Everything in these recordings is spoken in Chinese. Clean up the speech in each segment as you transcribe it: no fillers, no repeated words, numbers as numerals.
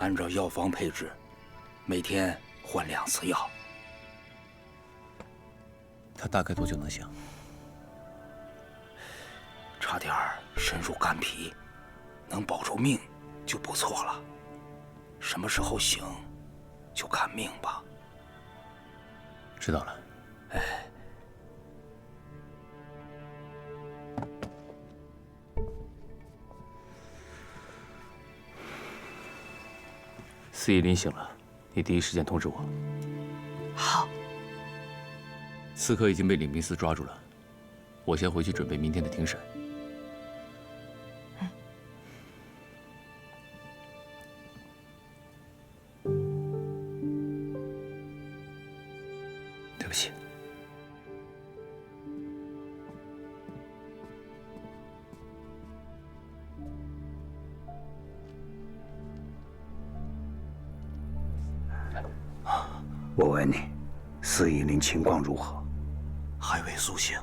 按照药方配置，每天换2次药。他大概多久能醒？差点深入肝脾，能保住命就不错了。什么时候醒，就看命吧。知道了。哎。 司义林醒了，你第一时间通知我。好。刺客已经被领兵司抓住了，我先回去准备明天的庭审。对不起。 我问你，司义林情况如何？还未苏醒。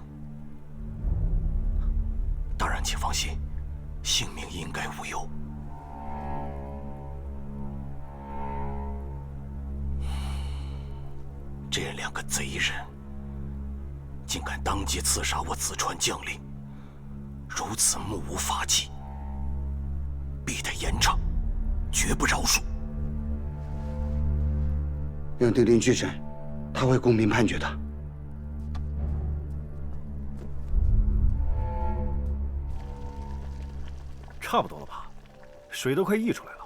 大人，请放心，性命应该无忧。这2个贼人，竟敢当街刺杀我淄川将领，如此目无法纪，必得严惩，绝不饶恕。 让丁丁去审，他会公平判决的。差不多了吧，水都快溢出来了。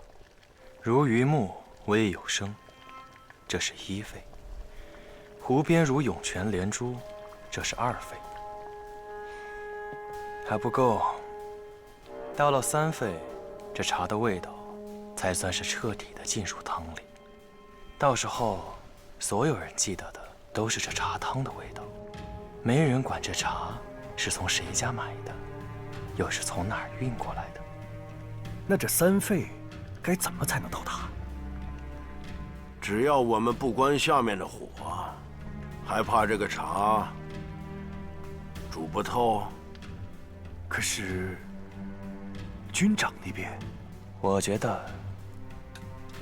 如榆木微有声，这是1沸；湖边如涌泉连珠，这是2沸。还不够，到了3沸，这茶的味道才算是彻底的进入汤里。 到时候，所有人记得的都是这茶汤的味道，没人管这茶是从谁家买的，又是从哪儿运过来的。那这3沸该怎么才能到达？只要我们不关下面的火，还怕这个茶煮不透？可是，军长那边，我觉得。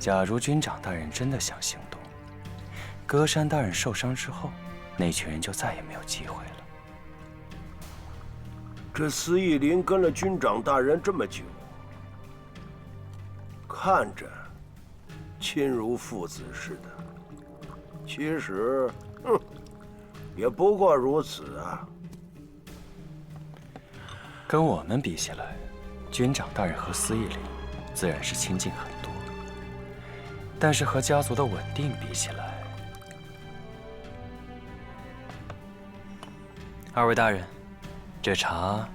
假如军长大人真的想行动，歌山大人受伤之后，那群人就再也没有机会了。这司义林跟了军长大人这么久，看着亲如父子似的，其实，也不过如此啊。跟我们比起来，军长大人和司义林自然是亲近很多。 但是和家族的稳定比起来，2位大人，这茶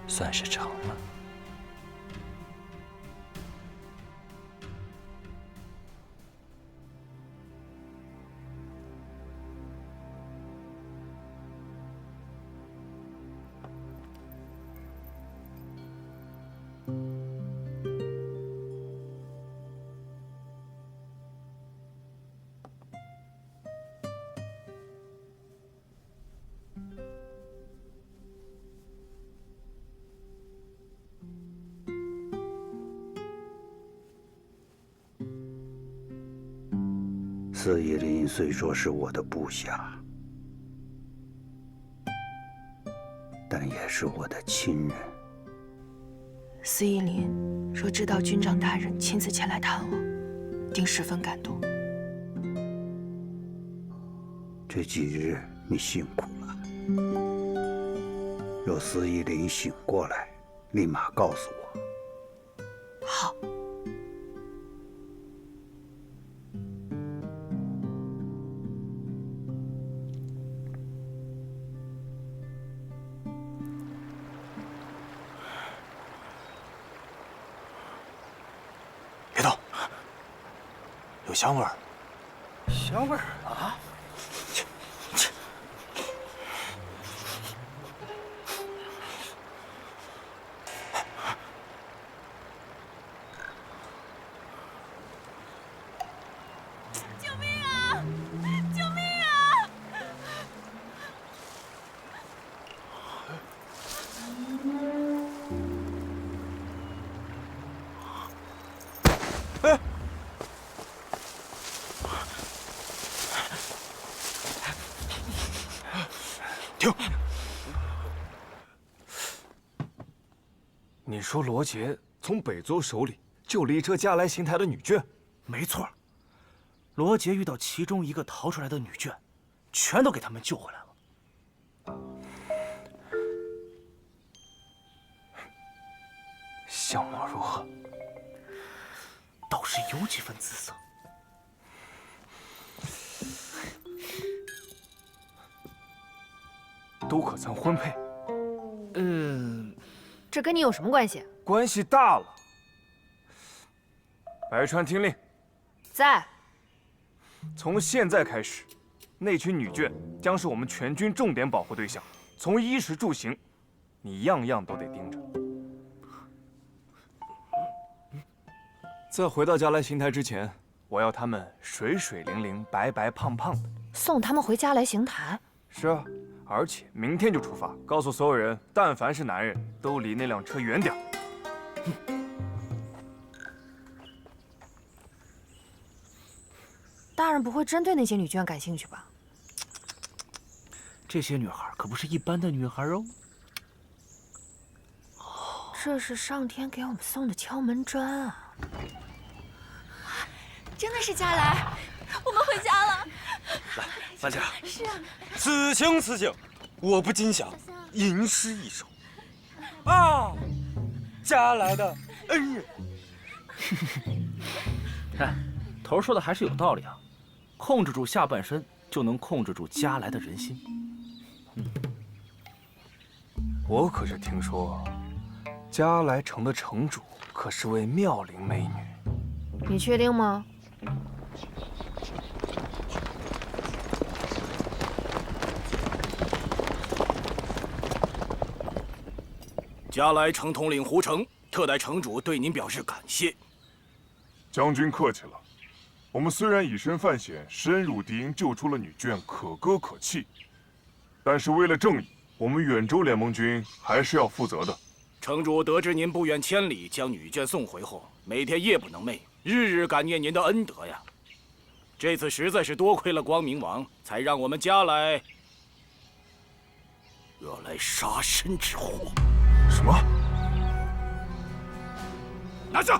算是成了。司义林虽说是我的部下，但也是我的亲人。司义林若知道军长大人亲自前来探望，定十分感动。这几日你辛苦了。若司义林醒过来，立马告诉我。好。 有香味儿，香味儿啊！救命啊！救命啊！哎，停！你说罗杰从北族手里救了一车加来邢台的女眷？没错，罗杰遇到其中一个逃出来的女眷，全都给他们救回来了。相貌如何？倒是有几分姿色。都可曾婚配？这跟你有什么关系？关系大了。白川听令，在。从现在开始，那群女眷将是我们全军重点保护对象，从衣食住行，你样样都得盯着。在回到加来邢台之前，我要他们水水灵灵、白白胖胖的。送他们回家来邢台？是啊，而且明天就出发，告诉所有人，但凡是男人，都离那辆车远点。大人不会真对那些女眷感兴趣吧？这些女孩可不是一般的女孩哦。这是上天给我们送的敲门砖啊！真的是佳来，我们回家了。来，范家。是啊。此情此景，我不禁想吟诗一首。啊，佳来的恩人。看，头说的还是有道理啊。控制住下半身，就能控制住佳来的人心。我可是听说，佳来城的城主可是位妙龄美女。你确定吗？加来城统领胡成特代城主对您表示感谢。将军客气了。我们虽然以身犯险，深入敌营救出了女眷，可歌可泣，但是为了正义，我们远州联盟军还是要负责的。城主得知您不远千里将女眷送回后，每天夜不能寐，日日感念您的恩德呀。这次实在是多亏了光明王，才让我们加来惹来杀身之祸。什么？拿下！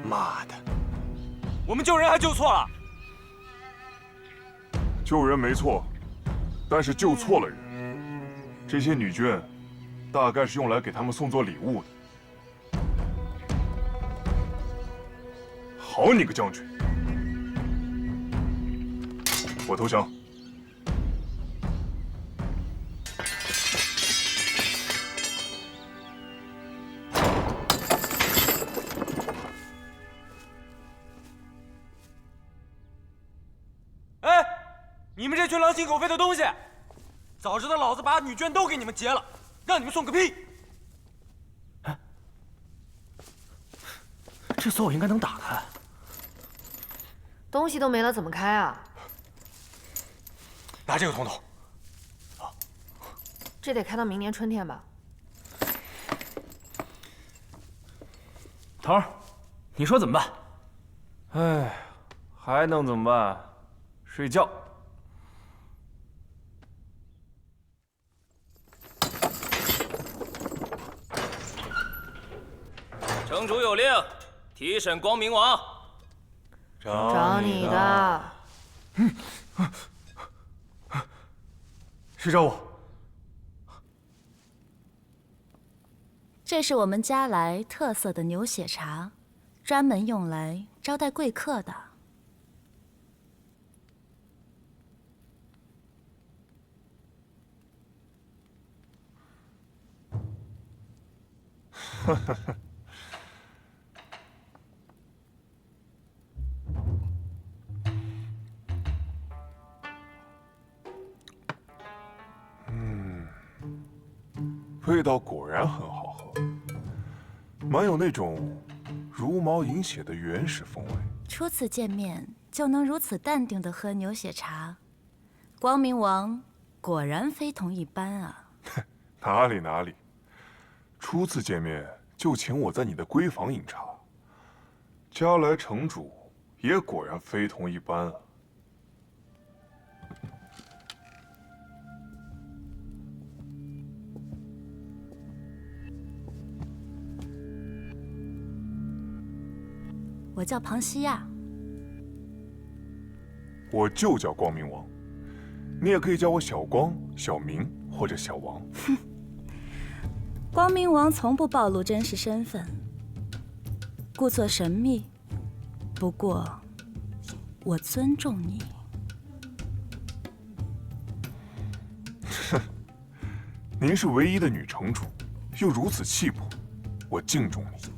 妈的，我们救人还救错了。救人没错，但是救错了人。这些女眷，大概是用来给他们送做礼物的。好你个将军！我投降。你们这群狼心狗肺的东西！早知道老子把女眷都给你们劫了，让你们送个屁！这锁我应该能打开。东西都没了，怎么开啊？拿这个通通。这得开到明年春天吧？头儿，你说怎么办？哎，还能怎么办？睡觉。城主有令，提审光明王。找你的。是找我。这是我们加来特色的牛血茶，专门用来招待贵客的。味道果然很好喝，蛮有那种茹毛饮血的原始风味。初次见面就能如此淡定地喝牛血茶，光明王果然非同一般啊！哪里哪里，初次见面就请我在你的闺房饮茶，加来城主也果然非同一般啊！我叫庞西亚。我就叫光明王，你也可以叫我小光、小明或者小王。哼，光明王从不暴露真实身份，故作神秘。不过，我尊重你。哼，您是唯一的女城主，又如此气魄，我敬重你。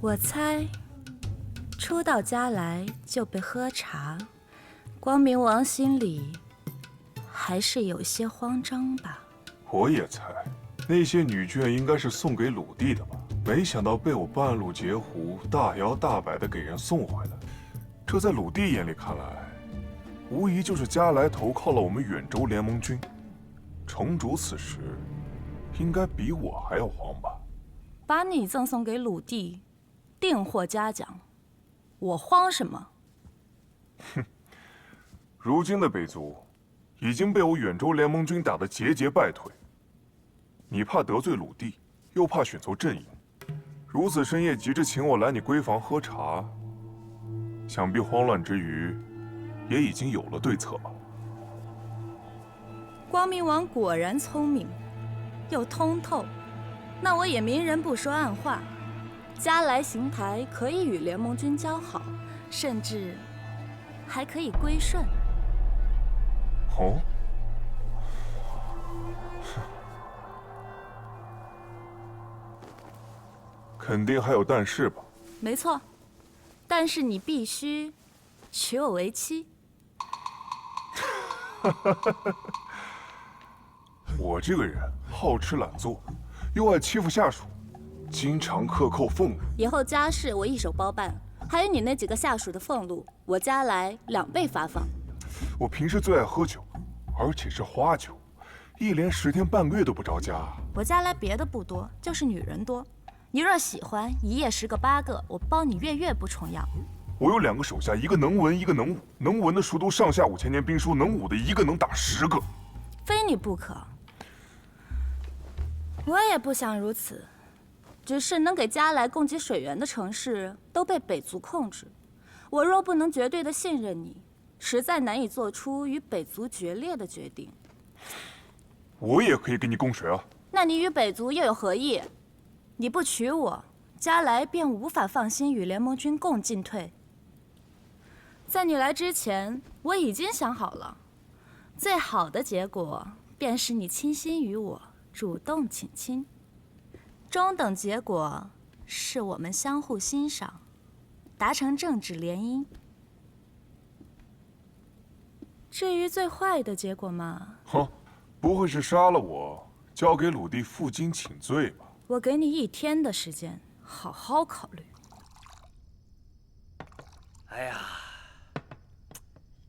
我猜，初到家来就被喝茶，光明王心里还是有些慌张吧。我也猜，那些女眷应该是送给鲁地的吧？没想到被我半路截胡，大摇大摆地给人送回来。这在鲁地眼里看来，无疑就是加来投靠了我们远州联盟军。城主此时应该比我还要慌吧？把你赠送给鲁地，定获嘉奖，我慌什么？哼，如今的北族已经被我远州联盟军打得节节败退。你怕得罪鲁地，又怕选错阵营，如此深夜急着请我来你闺房喝茶，想必慌乱之余，也已经有了对策吧？光明王果然聪明，又通透。那我也明人不说暗话，加来邢台可以与联盟军交好，甚至还可以归顺。哦，肯定还有但是吧？没错，但是你必须娶我为妻。我这个人好吃懒做，又爱欺负下属，经常克扣俸禄。以后家事我一手包办，还有你那几个下属的俸禄，我加来2倍发放。我平时最爱喝酒，而且是花酒，一连10天半个月都不着家。我家来别的不多，就是女人多。你若喜欢，一夜10个8个，我包你月月不重样。我有2个手下，一个能文，一个能武。能文的熟读上下5000年兵书，能武的一个能打10个。非你不可。我也不想如此，只是能给加来供给水源的城市都被北族控制。我若不能绝对的信任你，实在难以做出与北族决裂的决定。我也可以给你供水啊。那你与北族又有何意？你不娶我，加来便无法放心与联盟军共进退。在你来之前，我已经想好了，最好的结果便是你倾心于我，主动请亲；中等结果是我们相互欣赏，达成政治联姻。至于最坏的结果嘛，哼，不会是杀了我，交给鲁地负荆请罪吧？我给你1天的时间，好好考虑。哎呀，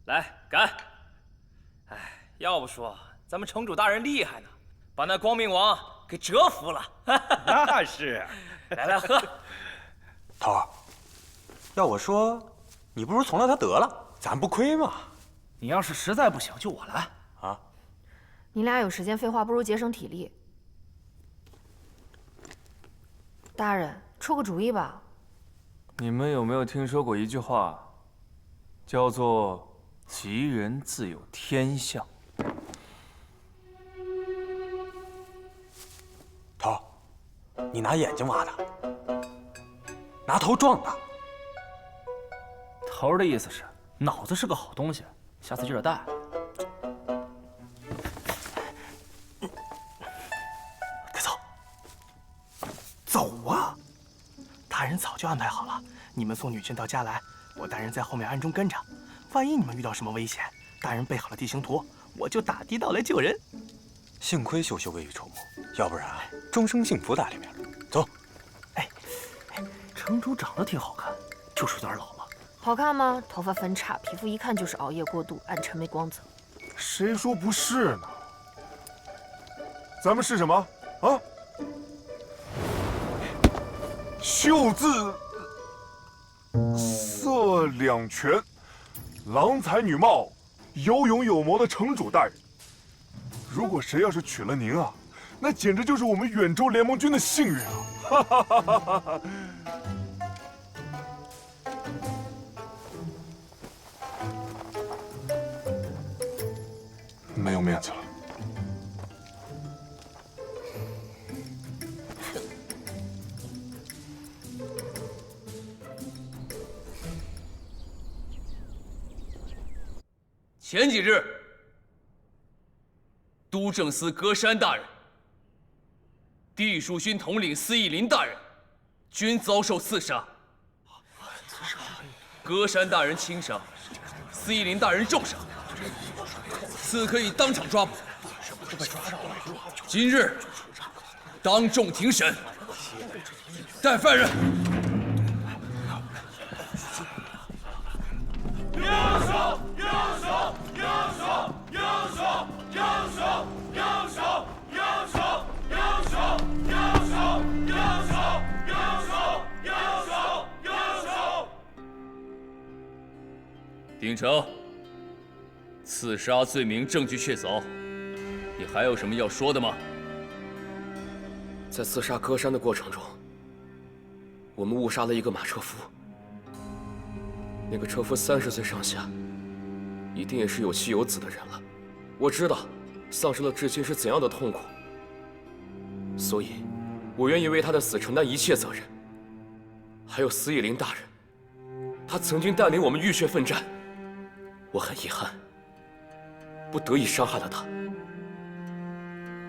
来干！哎，要不说咱们城主大人厉害呢，把那光明王给折服了。那是，来来喝。头儿，要我说，你不如从了他得了，咱不亏嘛。你要是实在不行，就我来啊。你俩有时间废话，不如节省体力。大人，出个主意吧。你们有没有听说过一句话，叫做“吉人自有天相”？头，你拿眼睛挖的，拿头撞的。头儿的意思是，脑子是个好东西，下次记着带。快走，走啊！大人早就安排好了，你们送女眷到家来，我大人在后面暗中跟着。万一你们遇到什么危险，大人备好了地形图，我就打的到来救人。幸亏羞羞未雨绸缪，要不然终生幸福在里面。走。哎，城主长得挺好看，就是有点老了。好看吗？头发分叉，皮肤一看就是熬夜过度，暗沉没光泽。谁说不是呢？咱们是什么啊？秀字色两全，郎才女貌，有勇有谋的城主大人。如果谁要是娶了您啊，那简直就是我们远州联盟军的幸运啊！哈哈哈哈哈！没有面子了。前几日，都政司歌山大人、地庶勋统领司义林大人均遭受刺杀。歌山大人轻伤，司义林大人重伤，刺客已当场抓捕。今日当众庭审，带犯人。右手，右手，右手，右手，右手，右手，右手，右手，右手，右手，右手，右手，右手。丁成，刺杀罪名证据确凿，你还有什么要说的吗？在刺杀歌山的过程中，我们误杀了一个马车夫。那个车夫30岁上下，一定也是有妻有子的人了。我知道丧失了至亲是怎样的痛苦，所以，我愿意为他的死承担一切责任。还有司义林大人，他曾经带领我们浴血奋战，我很遗憾，不得已伤害了他，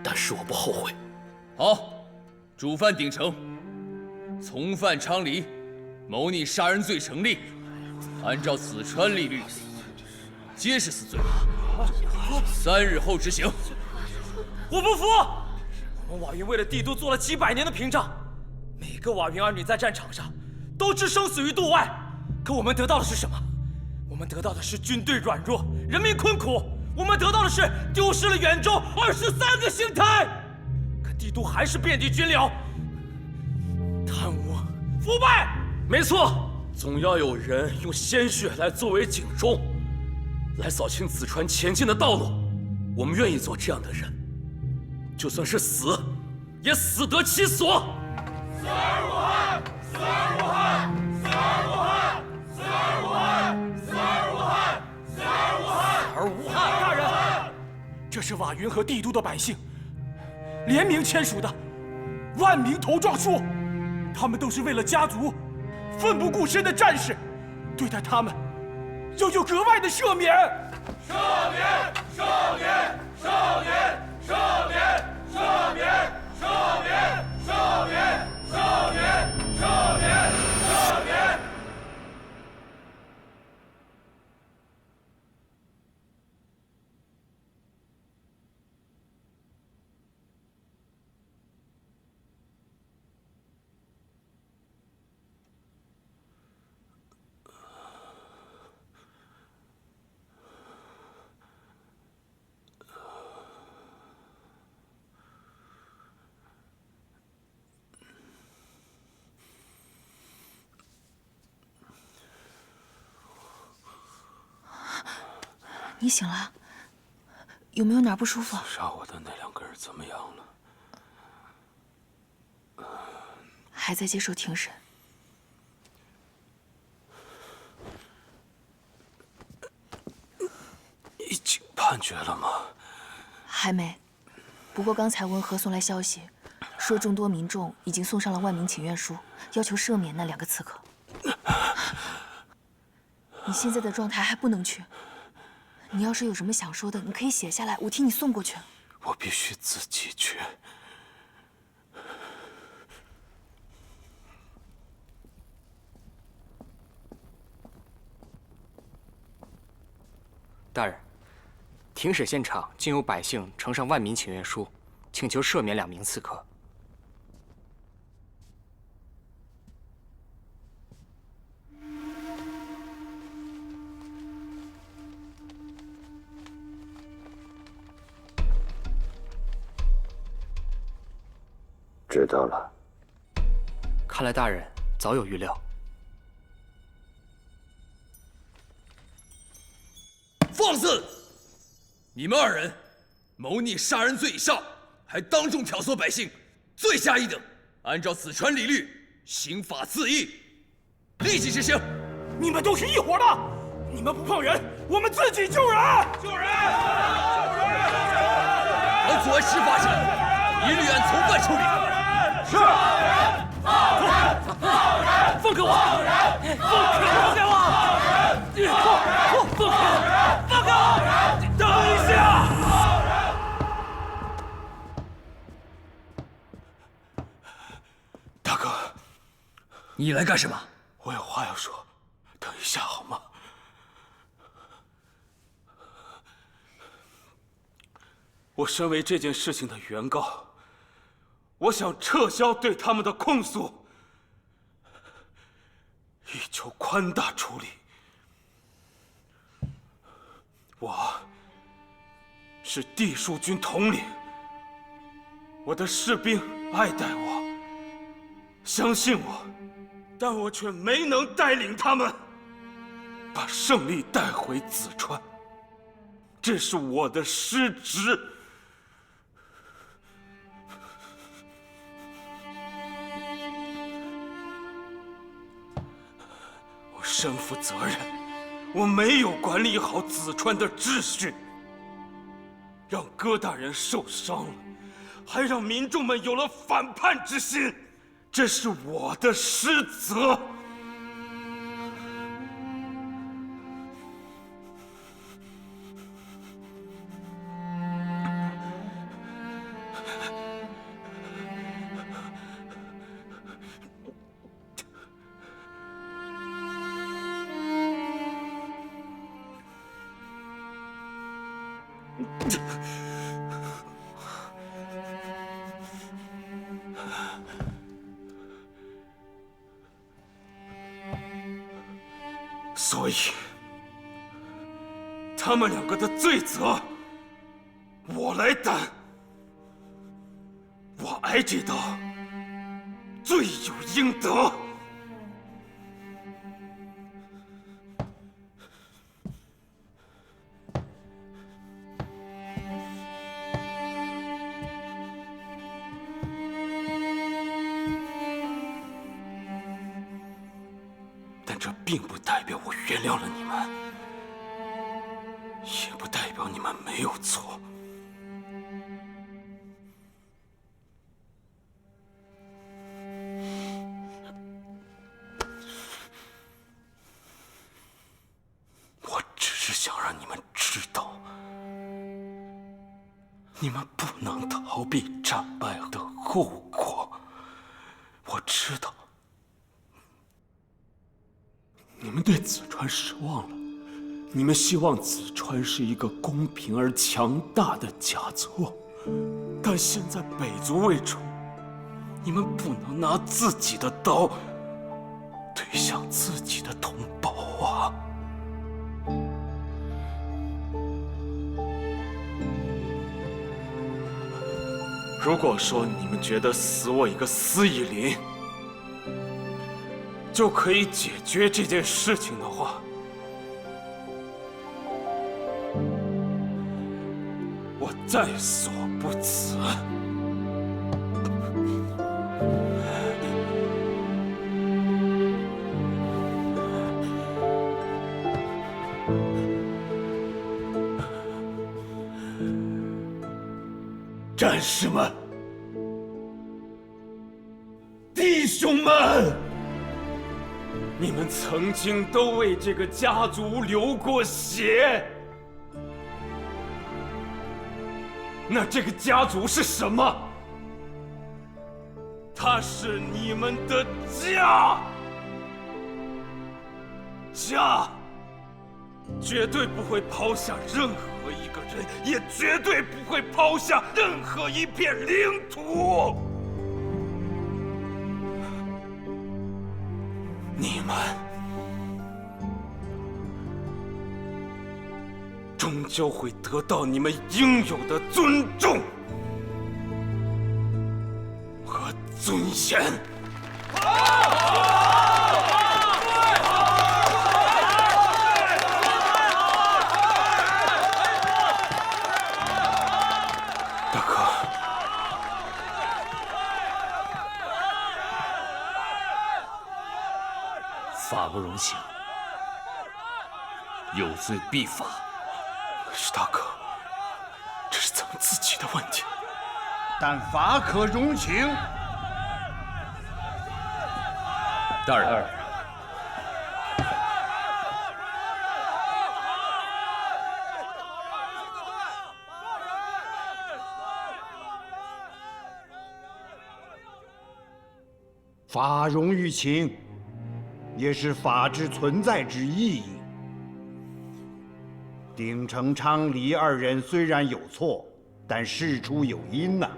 但是我不后悔。好，主犯丁成，从犯昌黎，谋逆杀人罪成立。按照子川律例，皆是死罪，3日后执行。我不服！我们瓦云为了帝都做了几百年的屏障，每个瓦云儿女在战场上都置生死于度外，可我们得到的是什么？我们得到的是军队软弱，人民困苦。我们得到的是丢失了远州23个星台，可帝都还是遍地军寮，贪污、腐败。没错。总要有人用鲜血来作为警钟，来扫清子川前进的道路。我们愿意做这样的人，就算是死，也死得其所。死而无憾，死而无憾，死而无憾，死而无憾，死而无憾，死而无憾，死而无憾。大人，这是瓦云和帝都的百姓联名签署的万民头状书，他们都是为了家族奋不顾身的战士，对待他们要有格外的赦免。赦免，赦免，赦免，赦免，赦免，赦免，赦免，赦免，赦免，赦免。你醒了？有没有哪儿不舒服？杀我的那2个人怎么样了？还在接受庭审。已经判决了吗？还没。不过刚才文和送来消息，说众多民众已经送上了万民请愿书，要求赦免那2个刺客。你现在的状态还不能去。你要是有什么想说的，你可以写下来，我替你送过去。我必须自己去。大人，庭审现场竟有百姓呈上万民请愿书，请求赦免2名刺客。知道了。看来大人早有预料。放肆！你们2人谋逆杀人罪以上，还当众挑唆百姓，罪加一等。按照子川礼律，刑法自缢，立即执行。你们都是一伙的，你们不碰人，我们自己救人！救人！救人！阻碍事发生，一律按从犯处理。是。放开我！放开我！放开我！等一下！大哥，你来干什么？我有话要说，等一下好吗？我身为这件事情的原告，我想撤销对他们的控诉，以求宽大处理。我是地戍军统领，我的士兵爱戴我，相信我，但我却没能带领他们把胜利带回淄川，这是我的失职。我身负责任，我没有管理好淄川的秩序，让戈大人受伤了，还让民众们有了反叛之心，这是我的失责。所以，他们两个的罪责，我来担。我挨这刀，罪有应得。这并不代表我原谅了你们，也不代表你们没有错。我只是想让你们知道，你们不能逃避战败的后果。我知道。你们对淄川失望了，你们希望淄川是一个公平而强大的佳作，但现在北族为主，你们不能拿自己的刀对向自己的同胞啊！如果说你们觉得死我一个司义林就可以解决这件事情的话，我在所不辞。战士们，弟兄们！你们曾经都为这个家族流过血，那这个家族是什么？它是你们的家，家绝对不会抛下任何一个人，也绝对不会抛下任何一片领土。你们终究会得到你们应有的尊重和尊严。大哥，法不容情，有罪必罚。是大哥，这是咱们自己的问题。但法可容情。大人。法容于情，也是法之存在之意义。丁承昌、李二人虽然有错，但事出有因呐。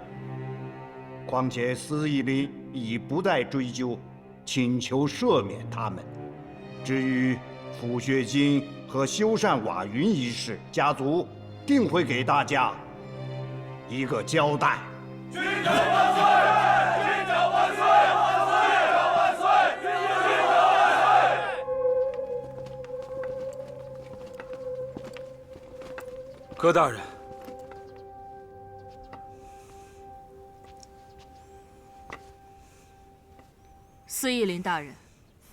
况且司义里已不再追究，请求赦免他们。至于抚恤金和修缮瓦云一事，家族定会给大家一个交代。军长万岁！军长万岁！军长万岁！军长万岁！柯大人，司义林大人，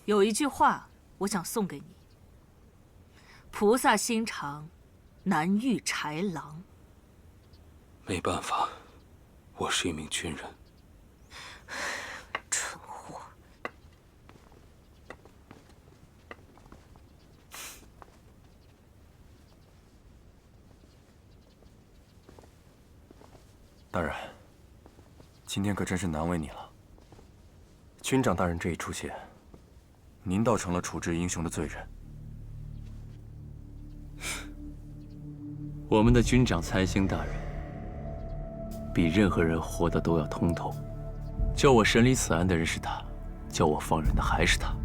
有一句话我想送给你：菩萨心肠，难遇豺狼。没办法，我是一名军人。蠢货！大人，今天可真是难为你了。军长大人这一出现，您倒成了处置英雄的罪人。我们的军长蔡兴大人，比任何人活得都要通透。叫我审理此案的人是他，叫我放人的还是他。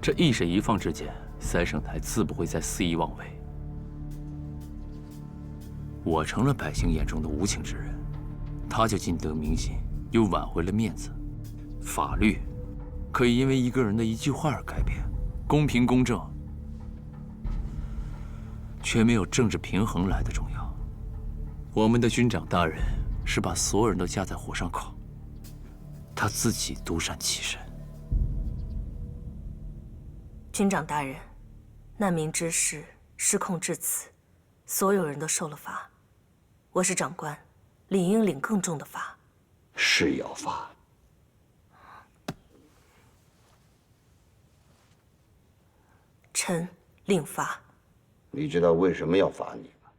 这一审一放之间，三圣台自不会再肆意妄为。我成了百姓眼中的无情之人，他就尽得民心，又挽回了面子。法律可以因为一个人的一句话而改变，公平公正却没有政治平衡来的重要。我们的军长大人是把所有人都架在火上烤，他自己独善其身。军长大人，难民之事失控至此，所有人都受了罚，我是长官，理应领更重的罚。是要罚。臣令罚。你知道为什么要罚你吗？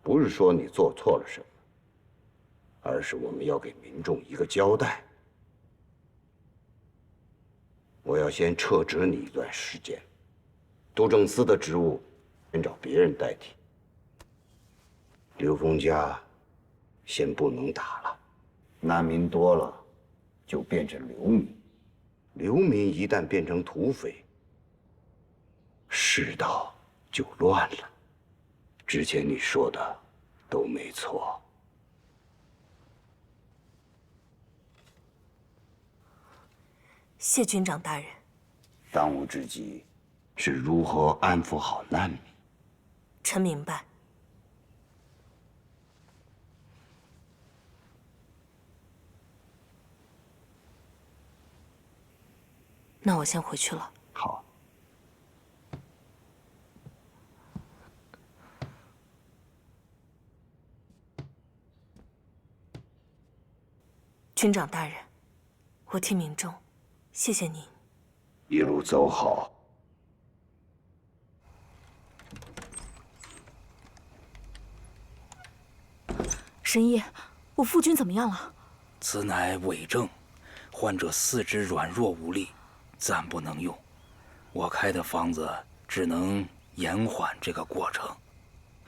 不是说你做错了什么，而是我们要给民众一个交代。我要先撤职你一段时间，督政司的职务先找别人代替。刘峰家先不能打了，难民多了就变成流民，流民一旦变成土匪，世道就乱了。之前你说的都没错。谢军长大人。当务之急是如何安抚好难民。臣明白。那我先回去了。好。军长大人，我替民众谢谢您。一路走好。神医，我夫君怎么样了？此乃伪证，患者四肢软弱无力，暂不能用。我开的方子只能延缓这个过程。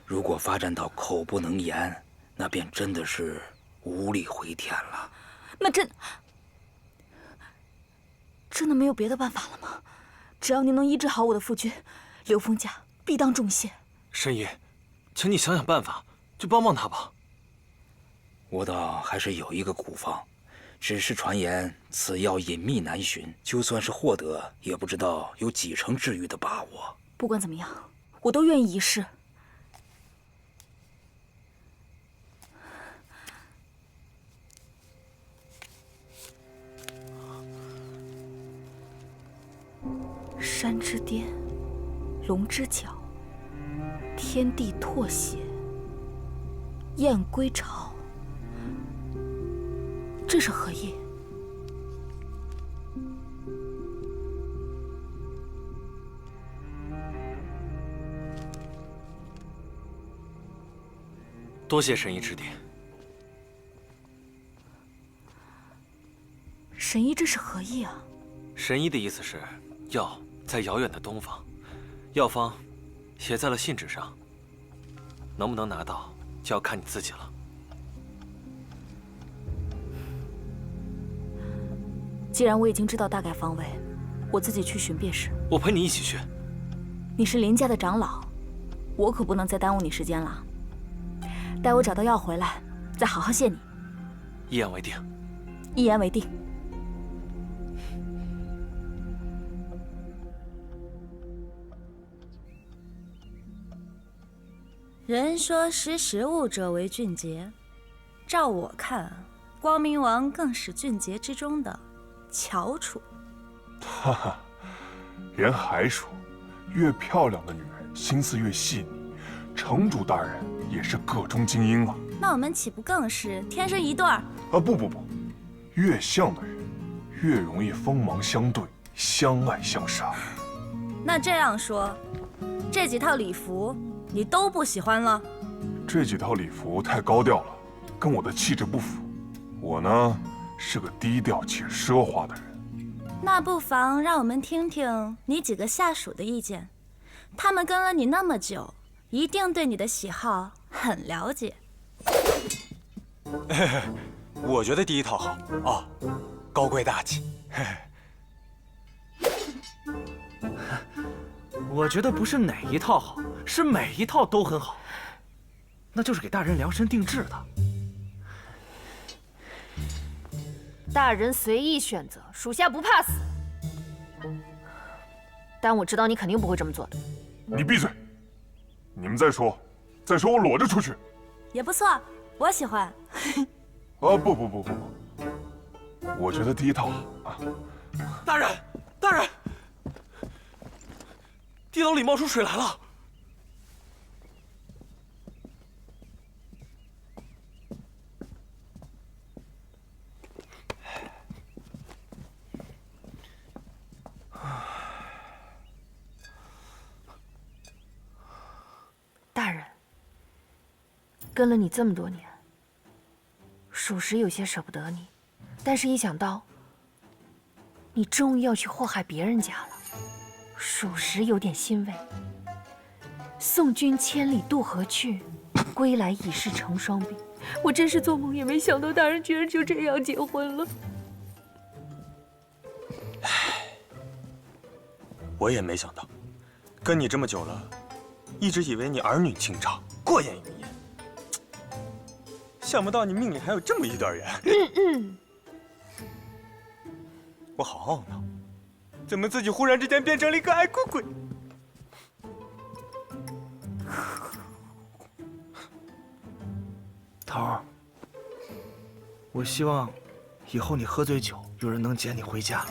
如果发展到口不能言，那便真的是无力回天了。那真的没有别的办法了吗？只要您能医治好我的夫君，刘峰家必当重谢。神医，请你想想办法，就帮帮他吧。我倒还是有一个古方，只是传言此药隐秘难寻，就算是获得，也不知道有几成治愈的把握。不管怎么样，我都愿意一试。山之巅，龙之角，天地唾血，燕归巢，这是何意？多谢神医指点。神医，这是何意啊？神医的意思是，药在遥远的东方，药方写在了信纸上，能不能拿到，就要看你自己了。既然我已经知道大概方位，我自己去寻便是。我陪你一起去。你是林家的长老，我可不能再耽误你时间了。待我找到药回来，再好好谢你。一言为定。一言为定。人说识时务者为俊杰，照我看，光明王更是俊杰之中的翘楚。哈哈，人还说，越漂亮的女人心思越细腻，城主大人也是个中精英啊。那我们岂不更是天生一对儿？啊不，越像的人，越容易锋芒相对，相爱相杀。那这样说，这几套礼服你都不喜欢了？这几套礼服太高调了，跟我的气质不符。我呢，是个低调且奢华的人。那不妨让我们听听你几个下属的意见，他们跟了你那么久，一定对你的喜好很了解。我觉得第一套好啊，高贵大气。我觉得不是哪一套好，是每一套都很好，那就是给大人量身定制的。大人随意选择，属下不怕死。但我知道你肯定不会这么做的。你闭嘴！你们再说我裸着出去。也不错，我喜欢。啊不，我觉得第一套啊。大人，地牢里冒出水来了。大人，跟了你这么多年，属实有些舍不得你，但是一想到你终于要去祸害别人家了，属实有点欣慰。送君千里渡河去，归来已是成双鬓。我真是做梦也没想到，大人居然就这样结婚了。我也没想到，跟你这么久了，一直以为你儿女情长，过眼云烟，想不到你命里还有这么一段人。我好懊恼，怎么自己忽然之间变成了一个爱哭鬼？头儿，我希望以后你喝醉酒，有人能接你回家，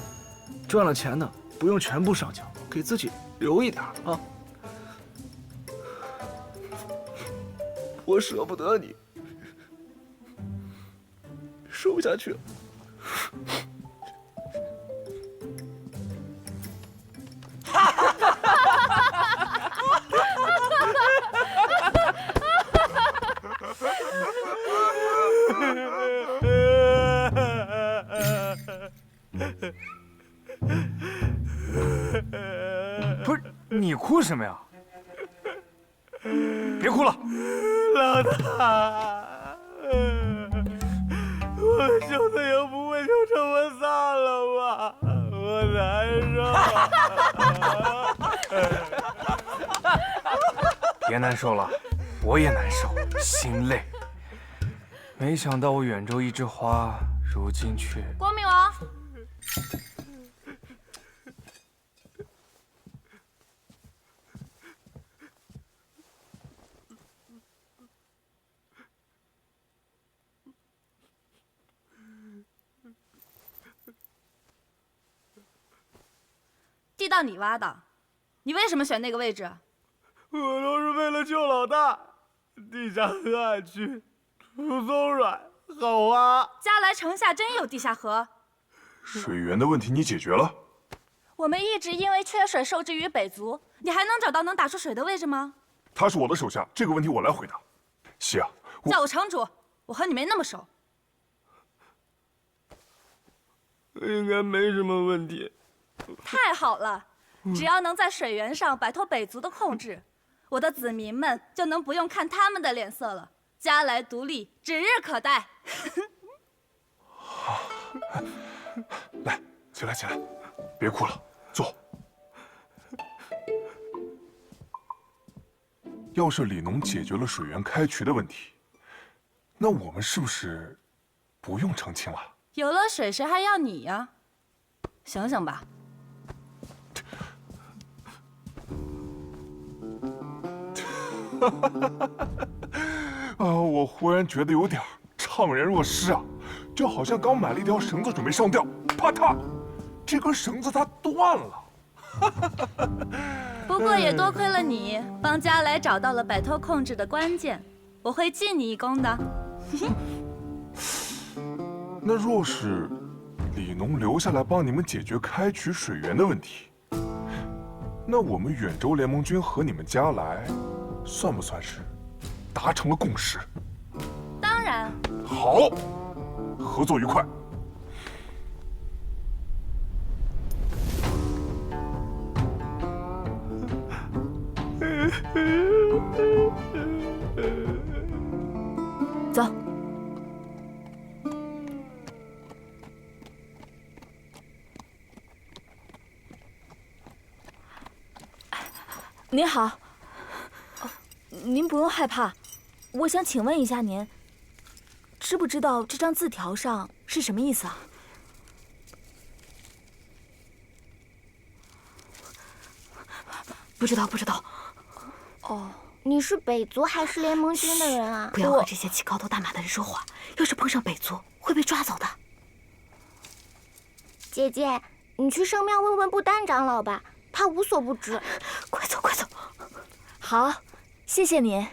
赚了钱呢，不用全部上缴，给自己留一点啊。我舍不得你，说不下去了。不是你哭什么呀？别哭了，老大，我们兄弟也不会就这么散了吧？我难受。别难受了，我也难受，心累。没想到我远州一枝花，如今却……光明王，地道你挖的，你为什么选那个位置？我都是为了救老大。地下黑暗区，土松软，好啊！加来城下真有地下河。水源的问题你解决了？我们一直因为缺水受制于北族，你还能找到能打出水的位置吗？他是我的手下，这个问题我来回答。西亚，叫我城主，我和你没那么熟。应该没什么问题。太好了，只要能在水源上摆脱北族的控制，我的子民们就能不用看他们的脸色了。加来独立指日可待。来，起来，别哭了，坐。要是李农解决了水源开渠的问题，那我们是不是不用澄清了？有了水，谁还要你呀？醒醒吧！我忽然觉得有点怅然若失啊，就好像刚买了一条绳子准备上吊，啪嗒，这根绳子它断了。不过也多亏了你，帮加来找到了摆脱控制的关键，我会记你一功的。那若是李农留下来帮你们解决开渠水源的问题，那我们远州联盟军和你们加来，算不算是达成了共识？当然。好，合作愉快。走。您好，您不用害怕，我想请问一下您，知不知道这张字条上是什么意思啊？不知道。哦，你是北族还是联盟军的人啊？不要和这些骑高头大马的人说话，要是碰上北族，会被抓走的。姐姐，你去圣庙问问不丹长老吧，他无所不知。快走！好，谢谢您。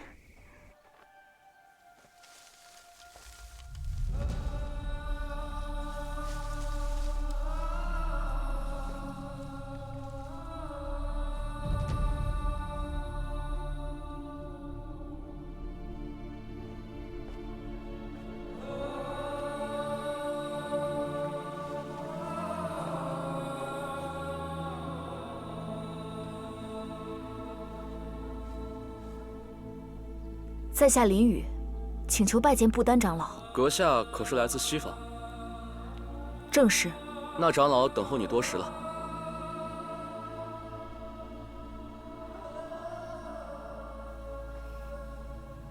在下林雨，请求拜见不丹长老。阁下可是来自西方？正是。那长老等候你多时了。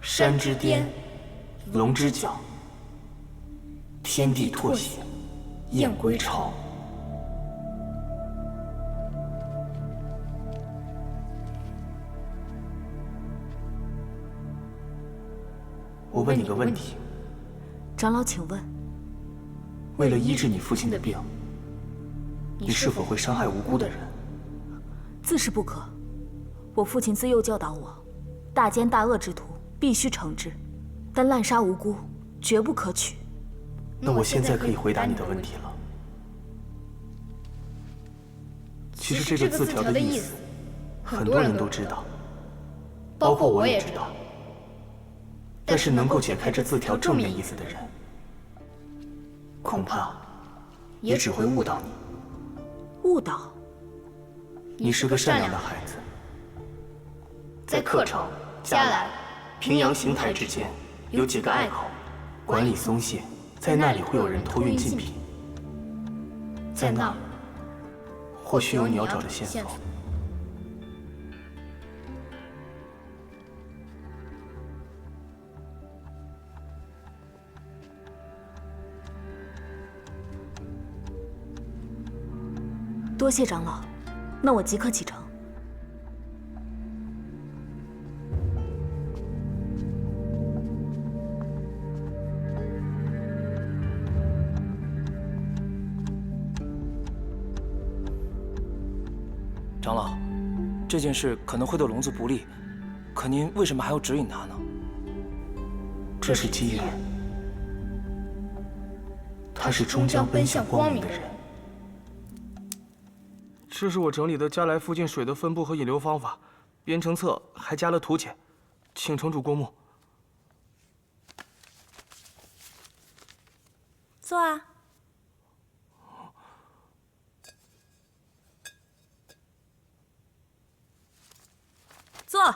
山之巅，龙之角，天地拓显，雁归巢。我问你个问题，长老，请问，为了医治你父亲的病，你是否会伤害无辜的人？自是不可。我父亲自幼教导我，大奸大恶之徒必须惩治，但滥杀无辜绝不可取。那我现在可以回答你的问题了。其实这个字条的意思，很多人都知道，包括我也知道。但是能够解开这字条正面意思的人，恐怕也只会误导你。误导？你是个善良的孩子，在客城、加来、平阳、邢台之间有几个隘口，管理松懈，在那里会有人偷运禁品。在那儿，或许有你要找的线索。多谢长老，那我即刻启程。长老，这件事可能会对龙族不利，可您为什么还要指引他呢？这是机缘，他是终将奔向光明的人。这是我整理的加来附近水的分布和引流方法，编程册还加了图解，请城主过目。坐啊。坐。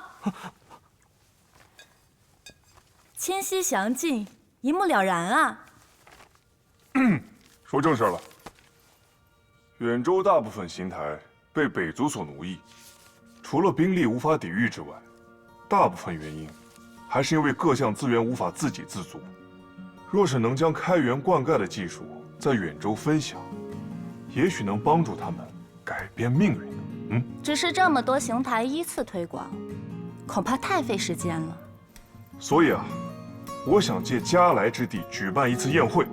清晰详尽，一目了然啊。说正事了。远州大部分邢台被北族所奴役，除了兵力无法抵御之外，大部分原因还是因为各项资源无法自给自足。若是能将开源灌溉的技术在远州分享，也许能帮助他们改变命运。只是这么多邢台依次推广，恐怕太费时间了。所以啊，我想借加来之地举办一次宴会，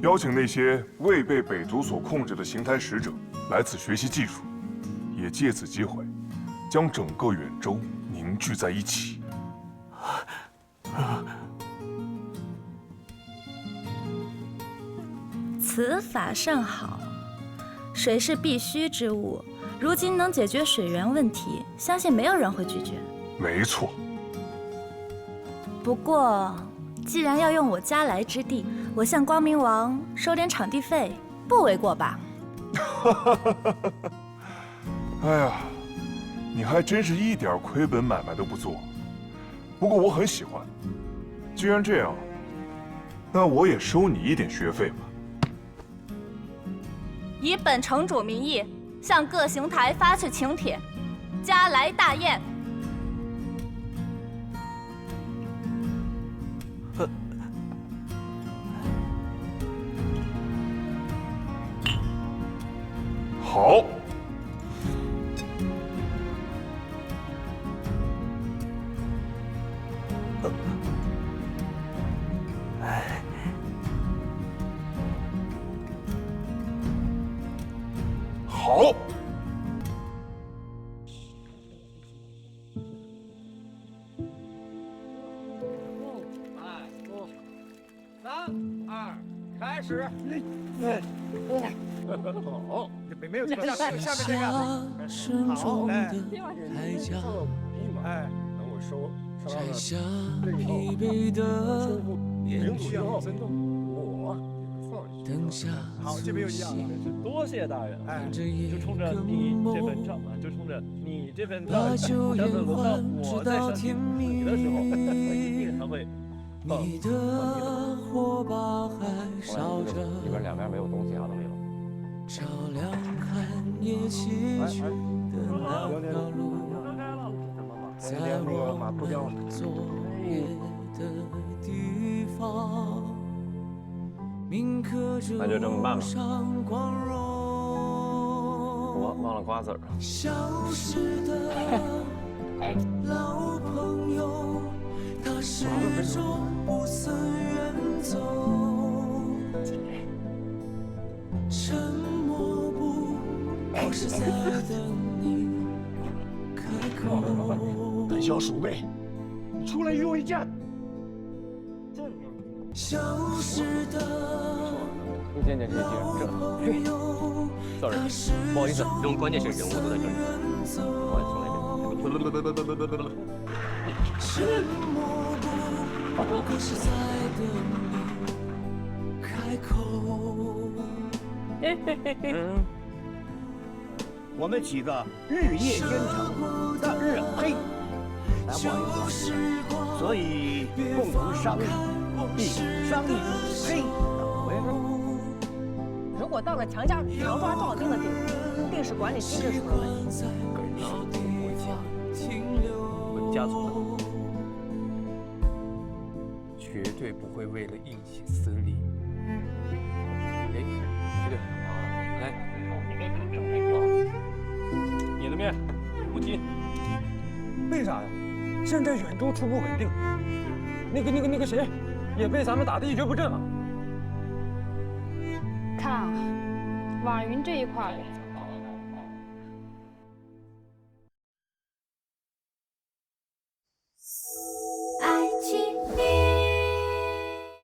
邀请那些未被北族所控制的邢台使者来此学习技术，也借此机会将整个远州凝聚在一起。此法甚好，水是必须之物，如今能解决水源问题，相信没有人会拒绝。没错。不过，既然要用我加来之地，我向光明王收点场地费，不为过吧？哎呀，你还真是一点亏本买卖都不做。不过我很喜欢，既然这样，那我也收你一点学费吧。以本城主名义，向各邢台发去请帖，加来大宴。好。好。3、2，开始。好，没有下面这个。好，哎，等我收到了这以后，领主要分动我放下。好，这边又一样了。多谢大人，哎，就冲着你这份账啊，就冲着你这份账，要是轮到我在上去你的时候，我一定还会。你的火把还烧着，里边两边没有东西啊，都没有。照亮看夜崎岖的那条路，在我们昨夜的地方，铭刻着路上光荣。我忘了瓜子儿了。消失的老朋友，他始终不曾远走。沉默不是在等你开口。本校鼠辈，出来与我一战。消失的今天这，sorry， 不好意思，这种关键性人物都在这里。不好意思，沉默不是在等你开口。我们几个日夜兼程，日嘿，来不好意思，所以共同商议，嘿，怎么回事？如果到了强加强抓壮丁的地步，定是管理机制出了问题。本家族绝对不会为了一己私利。来，你的面不提。为啥呀？现在远州初步稳定，那个谁，也被咱们打得一蹶不振了。看啊，瓦云这一块